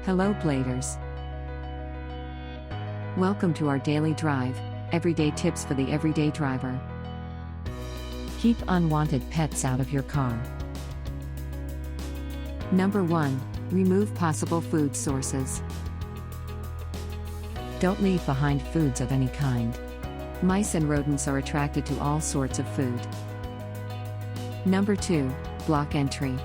Hello Bladers. Welcome to our daily drive, everyday tips for the everyday driver. Keep unwanted pets out of your car. Number 1. Remove possible food sources. Don't leave behind foods of any kind. Mice and rodents are attracted to all sorts of food. Number 2. Block entry.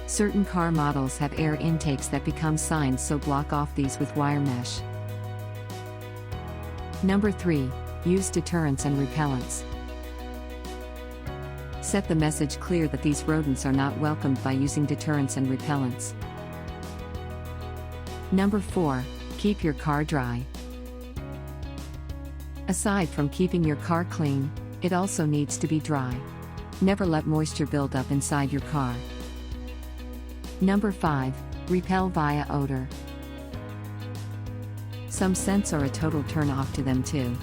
Certain car models have air intakes that become signs, so block off these with wire mesh. Number 3. Use deterrents and repellents. Set the message clear that these rodents are not welcomed by using deterrents and repellents. Number 4. Keep your car dry. Aside from keeping your car clean, it also needs to be dry. Never let moisture build up inside your car. Number 5. Repel via odor. Some scents are a total turn off to them too.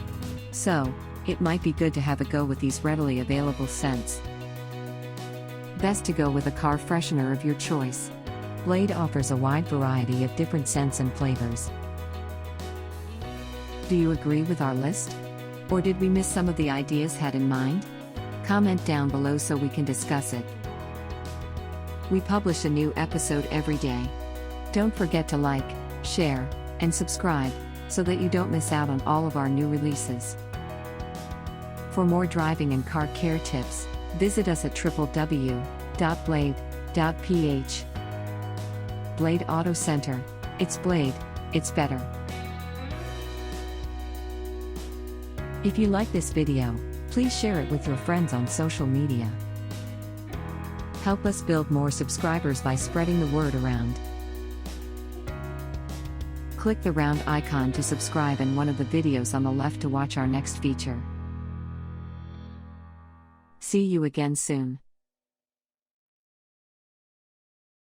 So, it might be good to have a go with these readily available scents. Best to go with a car freshener of your choice. Blade offers a wide variety of different scents and flavors. Do you agree with our list? Or did we miss some of the ideas had in mind? Comment down below so we can discuss it. We publish a new episode every day. Don't forget to like, share, and subscribe, so that you don't miss out on all of our new releases. For more driving and car care tips, visit us at www.blade.ph. Blade Auto Center. It's Blade, it's better. If you like this video, please share it with your friends on social media. Help us build more subscribers by spreading the word around. Click the round icon to subscribe and one of the videos on the left to watch our next feature. See you again soon.